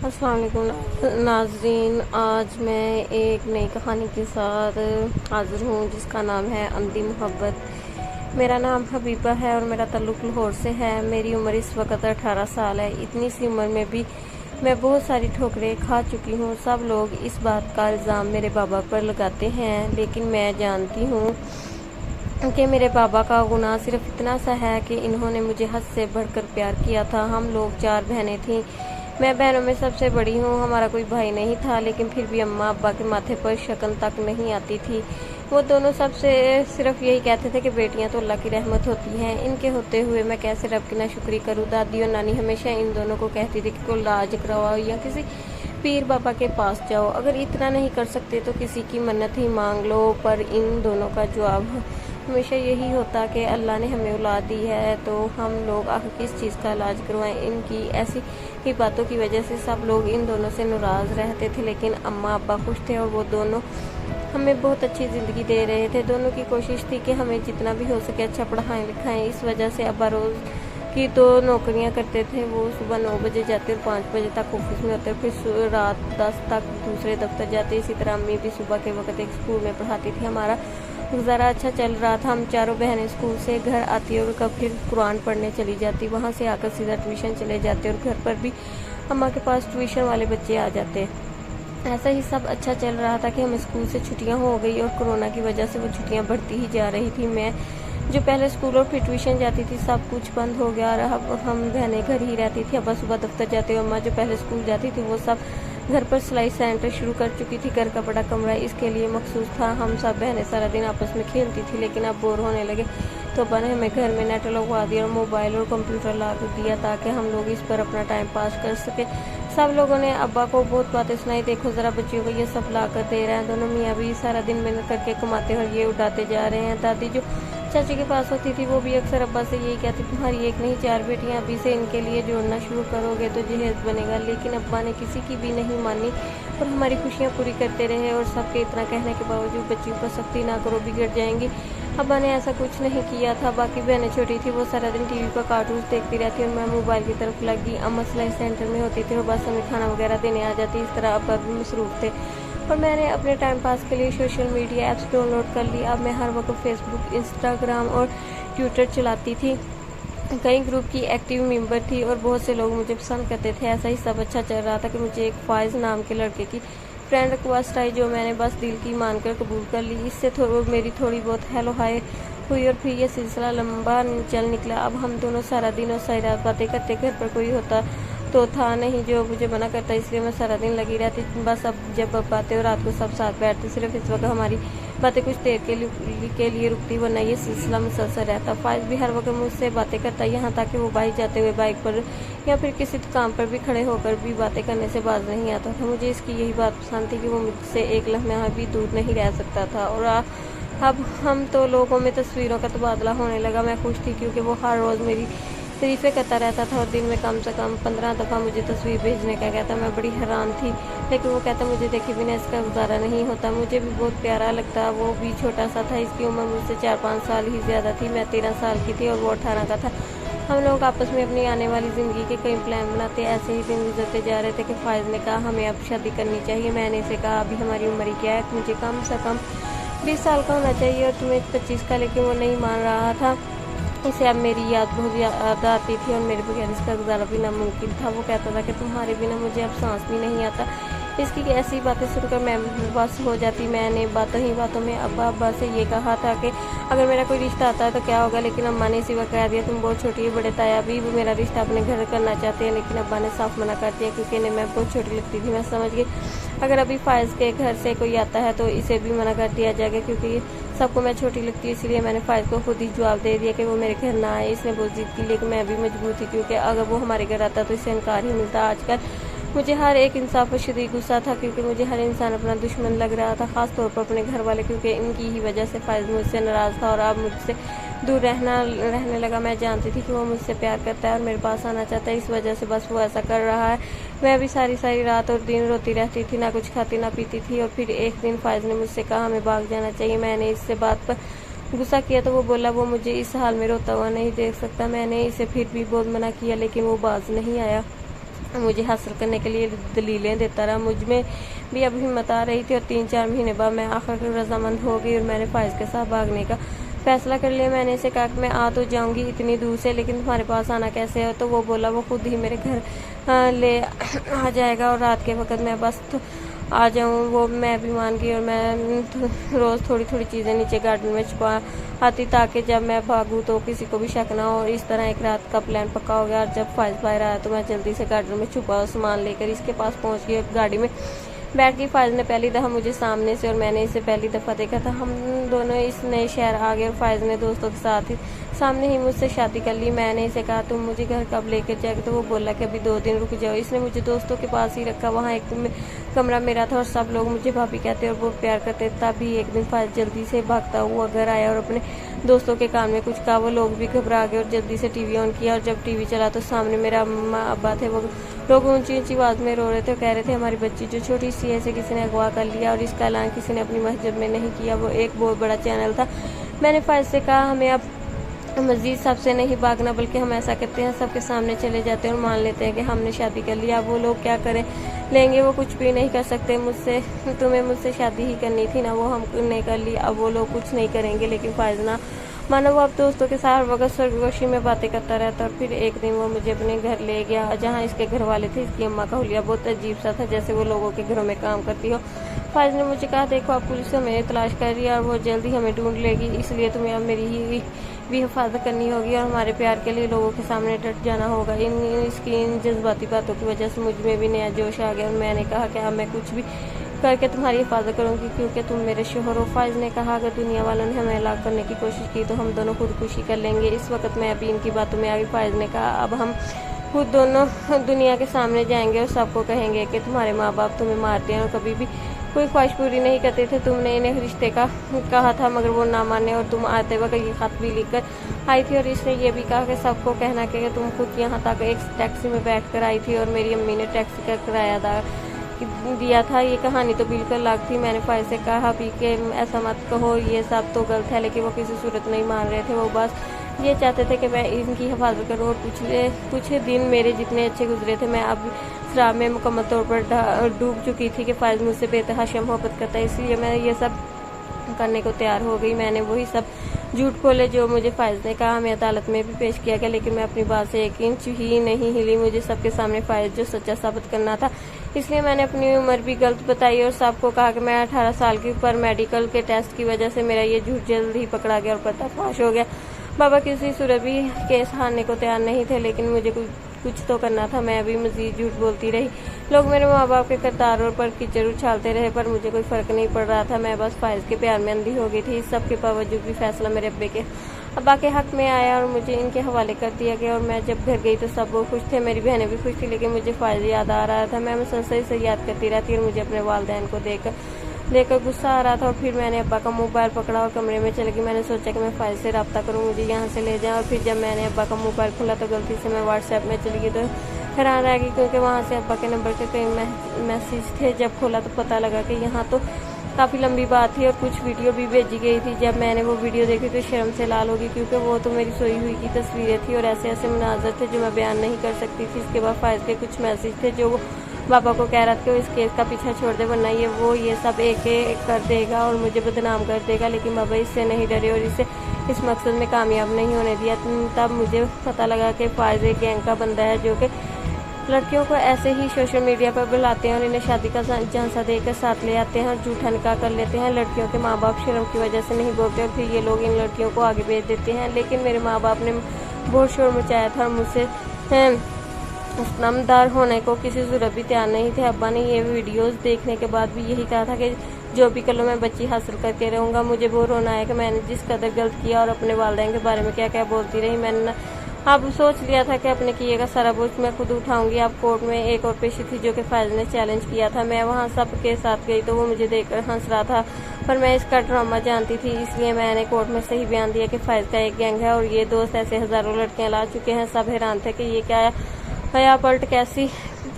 अस्सलाम वालेकुम नाज़रीन, आज मैं एक नई कहानी के साथ हाज़िर हूँ जिसका नाम है अंधी मोहब्बत। मेरा नाम हबीबा है और मेरा ताल्लुक़ लाहौर से है। मेरी उम्र इस वक्त 18 साल है। इतनी सी उम्र में भी मैं बहुत सारी ठोकरें खा चुकी हूँ। सब लोग इस बात का इल्ज़ाम मेरे बाबा पर लगाते हैं, लेकिन मैं जानती हूँ कि मेरे बाबा का गुनाह सिर्फ इतना सा है कि इन्होंने मुझे हद से बढ़कर प्यार किया था। हम लोग 4 बहनें थीं। मैं बहनों में सबसे बड़ी हूँ। हमारा कोई भाई नहीं था, लेकिन फिर भी अम्मा अब्बा के माथे पर शक्ल तक नहीं आती थी। वो दोनों सबसे सिर्फ यही कहते थे कि बेटियां तो अल्लाह की रहमत होती हैं। इनके होते हुए मैं कैसे रब की नाशुक्री करूँ। दादी और नानी हमेशा इन दोनों को कहती थी कि कोई इलाज करवाओ या किसी पीर बाबा के पास जाओ। अगर इतना नहीं कर सकते तो किसी की मन्नत ही मांग लो। पर इन दोनों का जवाब हमेशा यही होता कि अल्लाह ने हमें औलाद दी है तो हम लोग आखिर किस चीज़ का इलाज करवाएं। इनकी ऐसी ही बातों की वजह से सब लोग इन दोनों से नाराज़ रहते थे, लेकिन अम्मा अब्बा खुश थे और वो दोनों हमें बहुत अच्छी ज़िंदगी दे रहे थे। दोनों की कोशिश थी कि हमें जितना भी हो सके अच्छा पढ़ाएं लिखाएं। इस वजह से अब्बा रोज़ की तो नौकरियां करते थे। वो सुबह 9 बजे जाते और 5 बजे तक ऑफिस में होते, फिर रात 10 तक दूसरे दफ्तर जाते। इसी तरह अम्मी भी सुबह के वक्त एक स्कूल में पढ़ाती थी। हमारा गुजारा अच्छा चल रहा था। हम चारों बहनें स्कूल से घर आती और कब फिर कुरान पढ़ने चली जाती। वहाँ से आकर सीधा ट्यूशन चले जाते और घर पर भी अम्मा के पास ट्यूशन वाले बच्चे आ जाते। ऐसा ही सब अच्छा चल रहा था कि हम स्कूल से छुट्टियां हो गई और कोरोना की वजह से वो छुट्टियां बढ़ती ही जा रही थी। मैं जो पहले स्कूल और फिर ट्यूशन जाती थी, सब कुछ बंद हो गया और अब हम बहनें घर ही रहती थी। अब्बा सुबह दफ्तर जाते और अम्मा जो पहले स्कूल जाती थी वो सब घर पर सिलाई सेंटर शुरू कर चुकी थी। घर का बड़ा कमरा इसके लिए मखसूस था। हम सब बहनें सारा दिन आपस में खेलती थी, लेकिन अब बोर होने लगे तो अब्बा ने हमें घर में नेट लगवा दिया और मोबाइल और कंप्यूटर ला दिया ताकि हम लोग इस पर अपना टाइम पास कर सके। सब लोगों ने अब्बा को बहुत बातें सुनाई। देखो ज़रा बच्चियों को ये सब ला कर दे रहे हैं। दोनों मियाँ भी सारा दिन मेहनत करके कमाते और ये उड़ाते जा रहे हैं। दादी जो चाची के पास होती थी वो भी अक्सर अब्बा से यही कहती, तुम्हारी एक नहीं 4 बेटियां, अभी से इनके लिए जोड़ना शुरू करोगे तो जहेज बनेगा। लेकिन अब्बा ने किसी की भी नहीं मानी और हमारी खुशियां पूरी करते रहे। और सबके इतना कहने के बावजूद बच्चियों पर सख्ती ना करो, बिगड़ जाएंगी। अब्बा ने ऐसा कुछ नहीं किया था। बाकी बहनें छोटी थी, वो सारा दिन टीवी पर कार्टून देखती रहती और मैं मोबाइल की तरफ लगी। अम्मा सिलाई सेंटर में होती थी और बस हमें खाना वगैरह देने आ जाती। इस तरह अब्बा भी मसरूफ थे और मैंने अपने टाइम पास के लिए सोशल मीडिया ऐप्स डाउनलोड कर ली। अब मैं हर वक्त फेसबुक, इंस्टाग्राम और ट्विटर चलाती थी। कई ग्रुप की एक्टिव मेंबर थी और बहुत से लोग मुझे पसंद करते थे। ऐसा ही सब अच्छा चल रहा था कि मुझे एक फाइज नाम के लड़के की फ्रेंड रिक्वेस्ट आई, जो मैंने बस दिल की मानकर कबूल कर ली। इससे मेरी थोड़ी बहुत हेलो हाय हुई और फिर ये सिलसिला लंबा चल निकला। अब हम दोनों सारा दिन और सारी रात बातें करते। घर पर कोई होता तो था नहीं जो मुझे मना करता, इसलिए मैं सारा दिन लगी रहती। बस अब जब बातें और रात को सब साथ बैठते, सिर्फ इस वक्त हमारी बातें कुछ देर के लिए रुकती, वरना ये सिलसिला मुसलसल रहता। फाइज भी हर वक्त मुझसे बातें करता, यहाँ तक कि वो बाइक जाते हुए बाइक पर या फिर किसी काम पर भी खड़े होकर भी बातें करने से बाज नहीं आता था। मुझे इसकी यही बात पसंद थी कि वो मुझसे एक लम्हा भी दूर नहीं रह सकता था। और अब हम तो लोगों में तस्वीरों का तबादला होने लगा। मैं खुश थी क्योंकि वो हर रोज़ मेरी तारीफ़ें करता रहता था और दिन में कम से कम 15 दफ़ा मुझे तस्वीर भेजने का कहता। मैं बड़ी हैरान थी, लेकिन वो कहता मुझे देखे बिना इसका गुजारा नहीं होता। मुझे भी बहुत प्यारा लगता। वो भी छोटा सा था, इसकी उम्र मुझसे 4-5 साल ही ज़्यादा थी। मैं 13 साल की थी और वो 18 का था। हम लोग आपस में अपनी आने वाली ज़िंदगी के कई प्लान बनाते। ऐसे ही दिन गुजरते जा रहे थे कि फायज़ ने कहा हमें अब शादी करनी चाहिए। मैंने इसे कहा अभी हमारी उम्र क्या है, मुझे कम से कम 20 साल का होना चाहिए और तुम्हें 25 का, लेकिन वो नहीं मान रहा था। इसे अब मेरी याद बहुत याद आती थी और मेरे बगैर इसका गुजारा भी नामुमकिन था। वो कहता था कि तुम्हारे बिना मुझे अब सांस भी नहीं आता। इसकी ऐसी बातें सुनकर मैं बस हो जाती। मैंने बातों में अब्बा से ये कहा था कि अगर मेरा कोई रिश्ता आता है तो क्या होगा, लेकिन अम्मा ने इसी वक्त कह दिया तुम बहुत छोटी है। बड़े ताया भी वो मेरा रिश्ता अपने घर करना चाहते हैं, लेकिन अब्बा ने साफ मना कर दिया क्योंकि मैं बहुत छोटी लगती थी। मैं समझ गई अगर अभी फायज़ के घर से कोई आता है तो इसे भी मना कर दिया जाएगा, क्योंकि सबको मैं छोटी लगती हूँ। इसलिए मैंने फायज़ को खुद ही जवाब दे दिया कि वो मेरे घर ना आए। इसने बहुत जिद की, लेकिन मैं भी मजबूर थी क्योंकि अगर वो हमारे घर आता तो इससे इनकार ही मिलता। आजकल मुझे हर एक इंसान पर शदीद गुस्सा था क्योंकि मुझे हर इंसान अपना दुश्मन लग रहा था, ख़ास तौर पर अपने घर वाले, क्योंकि इनकी ही वजह से फायज़ मुझसे नाराज़ था और अब मुझसे दूर रहने लगा। मैं जानती थी कि वो मुझसे प्यार करता है और मेरे पास आना चाहता है, इस वजह से बस वो ऐसा कर रहा है। मैं भी सारी रात और दिन रोती रहती थी, ना कुछ खाती ना पीती थी। और फिर एक दिन फायज़ ने मुझसे कहा हमें भाग जाना चाहिए। मैंने इससे बात पर गुस्सा किया तो वो बोला वो मुझे इस हाल में रोता हुआ नहीं देख सकता। मैंने इसे फिर भी बहुत मना किया, लेकिन वो बाज नहीं आया। मुझे हासिल करने के लिए दलीलें देता रहा। मुझ में भी अब हिम्मत आ रही थी और 3-4 महीने बाद मैं आखिर रजामंद हो गई और मैंने फाइज के साथ भागने का फैसला कर लिया। मैंने इसे कहा कि मैं आ तो जाऊंगी इतनी दूर से, लेकिन तुम्हारे पास आना कैसे है? तो वो बोला वो खुद ही मेरे घर ले आ जाएगा और रात के वक्त मैं बस आ जाऊँ। वो मैं भी मान गई और मैं रोज़ थोड़ी थोड़ी चीज़ें नीचे गार्डन में छुपा आती ताकि जब मैं भागूँ तो किसी को भी शक ना हो। इस तरह एक रात का प्लान पक्का हो गया और जब फाइज बाहर आया तो मैं जल्दी से गार्डन में छुपा और सामान लेकर इसके पास पहुँच गई। गाड़ी में बैठ गई। फाइज ने पहली दफ़ा मुझे सामने से और मैंने इसे पहली दफ़ा देखा था। हम दोनों इस नए शहर आ गए और फाइज ने दोस्तों के साथ ही सामने ही मुझसे शादी कर ली। मैंने इसे कहा तुम मुझे घर कब लेकर जाएगी? तो वो बोला कि अभी 2 दिन रुक जाओ। इसने मुझे दोस्तों के पास ही रखा। वहाँ एक कमरा मेरा था और सब लोग मुझे भाभी कहते और वो प्यार करते। तभी एक दिन फाइज जल्दी से भागता हुआ घर आया और अपने दोस्तों के कान में कुछ कहा। वो लोग भी घबरा गए और जल्दी से टीवी ऑन किया और जब टीवी चला तो सामने मेरा अम्मा अब्बा थे। वो लोग ऊंची ऊंची आवाज़ में रो रहे थे और कह रहे थे हमारी बच्ची जो छोटी सी है इसे किसी ने अगवा कर लिया और इसका ऐलान किसी ने अपनी मस्जिद में नहीं किया। वो एक बहुत बड़ा चैनल था। मैंने फाइज से कहा हमें अब मस्जिद सबसे नहीं भागना, बल्कि हम ऐसा करते हैं सबके सामने चले जाते हैं और मान लेते हैं कि हमने शादी कर लिया। अब वो लोग क्या करें लेंगे, वो कुछ भी नहीं कर सकते। तुम्हें मुझसे शादी ही करनी थी ना, वो हमने कर ली। अब वो लोग कुछ नहीं करेंगे। लेकिन फाइज ना मानो वो अब दोस्तों के साथ वक्त स्वर्गवासी में बातें करता रहता। और फिर एक दिन वो मुझे अपने घर ले गया जहाँ इसके घर वाले थे। इसकी अम्मा का हुलिया बहुत अजीब सा था, जैसे वो लोगों के घरों में काम करती हो। फाइज ने मुझे कहा देखो अब पुलिस हमें तलाश कर रही है और वो जल्दी हमें ढूंढ लेगी, इसलिए तुम्हें अब मेरी ही भी हिफाजत करनी होगी और हमारे प्यार के लिए लोगों के सामने डट जाना होगा। इसकी इन जज्बाती बातों की वजह से मुझ में भी नया जोश आ गया और मैंने कहा कि अब मैं कुछ भी करके तुम्हारी हिफाजत करूंगी क्योंकि तुम मेरे शोहर हो। फाइज ने कहा अगर दुनिया वालों ने हमें हलाक करने की कोशिश की तो हम दोनों खुदकुशी कर लेंगे। इस वक्त मैं अभी इनकी बातों में आ गई। फाइज ने कहा अब हम खुद दोनों दुनिया के सामने जाएंगे और सबको कहेंगे कि तुम्हारे माँ बाप तुम्हें मारते हैं और कभी भी कोई ख्वाहिश पूरी नहीं करते थे। तुमने इन्हें रिश्ते का कहा था मगर वो ना माने और तुम आते वक्त ये खत भी लिखकर आई थी और इसने ये भी कहा कि सबको कहना कि तुम खुद यहाँ तक एक टैक्सी में बैठ कर आई थी और मेरी अम्मी ने टैक्सी का किराया दिया था। ये कहानी तो बिल्कुल अलग थी। मैंने फाइज से कहा भी कि ऐसा मत कहो, ये सब तो गलत है, लेकिन वो किसी सूरत नहीं मान रहे थे। वो बस ये चाहते थे कि मैं इनकी हिफाजत करूं और कुछ दिन मेरे जितने अच्छे गुजरे थे। मैं अब शराब में मुकम्मल तौर पर डूब चुकी थी कि फाइज मुझसे बेतहाशा मोहब्बत करता है, इसलिए मैं ये सब करने को तैयार हो गई। मैंने वही सब झूठ खोले जो मुझे फाइज ने कहा। हमें अदालत में भी पेश किया गया, लेकिन मैं अपनी बात से 1 इंच ही नहीं हिली। मुझे सबके सामने फाइज जो सच्चा साबित करना था, इसलिए मैंने अपनी उम्र भी गलत बताई और सबको कहा कि मैं 18 साल की, पर मेडिकल के टेस्ट की वजह से मेरा ये झूठ जल्द ही पकड़ा गया और पर्दाफाश हो गया। बाबा किसी सूरत भी केस हारने को तैयार नहीं थे, लेकिन मुझे कुछ तो करना था। मैं अभी मजीद झूठ बोलती रही। लोग मेरे माँ बाप के किरदारों पर कीचड़ उछालते रहे, पर मुझे कोई फर्क नहीं पड़ रहा था। मैं बस फाइज के प्यार में अंधी हो गई थी। इस सब के बावजूद भी फैसला मेरे अब्बा के हक में आया और मुझे इनके हवाले कर दिया गया। और मैं जब घर गई तो सब वो खुश थे, मेरी बहनें भी खुश थी, लेकिन मुझे फाइज याद आ रहा था। मैं मुसलसल से याद करती रहती और मुझे अपने वालिदैन को देखकर गुस्सा आ रहा था। और फिर मैंने अब्बा का मोबाइल पकड़ा और कमरे में चली गई। मैंने सोचा कि मैं फाइज से रब्ता करूँ, मुझे यहाँ से ले जाएं। और फिर जब मैंने अब्बा का मोबाइल खोला तो गलती से मैं व्हाट्सएप में चली गई, तो हैरान रह गई क्योंकि वहाँ से अब्बा के नंबर के कई मैसेज थे। जब खोला तो पता लगा कि यहाँ तो काफ़ी लंबी बात थी और कुछ वीडियो भी भेजी गई थी। जब मैंने वो वीडियो देखी तो शर्म से लाल हो गई, क्योंकि वो तो मेरी सोई हुई की तस्वीरें थी और ऐसे ऐसे मनाजर थे जो मैं बयान नहीं कर सकती थी। इसके बाद फाइज के कुछ मैसेज थे जो वो बाबा को कह रहा था कि वो इस केस का पीछा छोड़ दे, वरना ये सब एक कर देगा और मुझे बदनाम कर देगा। लेकिन बाबा इससे नहीं डरे और इसे इस मकसद में कामयाब नहीं होने दिया। तब मुझे पता लगा कि फाइज एक गैंग का बंदा है जो कि लड़कियों को ऐसे ही सोशल मीडिया पर बुलाते हैं और इन्हें शादी का झांसा देकर साथ ले आते हैं और झूठा निकाह कर लेते हैं। लड़कियों के माँ बाप शर्म की वजह से नहीं बोलते और फिर ये लोग इन लड़कियों को आगे भेज देते हैं। लेकिन मेरे माँ बाप ने बहुत शोर मचाया था और मुझसे नामदार होने को किसी सूरत भी तैयार नहीं थे। अब्बा ने ये वीडियोस देखने के बाद भी यही कहा था कि जो भी कर लो मैं बच्ची हासिल करके रहूँगा। मुझे वो रोना है कि मैंने जिस कदर गलत किया और अपने वालिदैन के बारे में क्या क्या बोलती रही। मैंने अब सोच लिया था कि अपने किए का सारा बोझ मैं खुद उठाऊंगी। अब कोर्ट में एक और पेशी थी जो कि फाइज ने चैलेंज किया था। मैं वहाँ सबके साथ गई तो वो मुझे देखकर हंस रहा था, पर मैं इसका ड्रामा जानती थी, इसलिए मैंने कोर्ट में सही बयान दिया कि फाइज का एक गैंग है और ये दोस्त ऐसे हजारों लड़कियां ला चुके हैं। सब हैरान थे कि ये क्या हया पलट कैसी।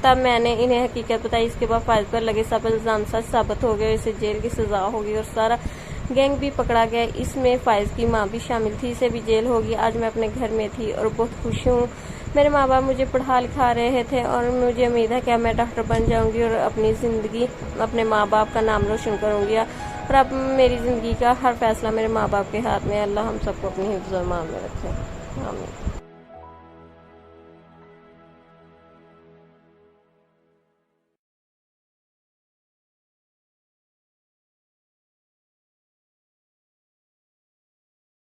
तब मैंने इन्हें हकीकत बताई। इसके बाद फाइज पर लगे सब इल्जाम सच साबित हो गए, इसे जेल की सजा होगी और सारा गैंग भी पकड़ा गया। इसमें फाइज की माँ भी शामिल थी, इसे भी जेल होगी। आज मैं अपने घर में थी और बहुत खुश हूँ मेरे माँ बाप मुझे पढ़ा लिखा रहे थे और मुझे उम्मीद है कि मैं डॉक्टर बन जाऊंगी और अपनी ज़िंदगी अपने माँ बाप का नाम रोशन करूंगी। और अब मेरी ज़िंदगी का हर फैसला मेरे माँ बाप के हाथ में है। अल्लाह हम सबको अपनी हिफ्ज़ और ईमान में रखे। आमीन।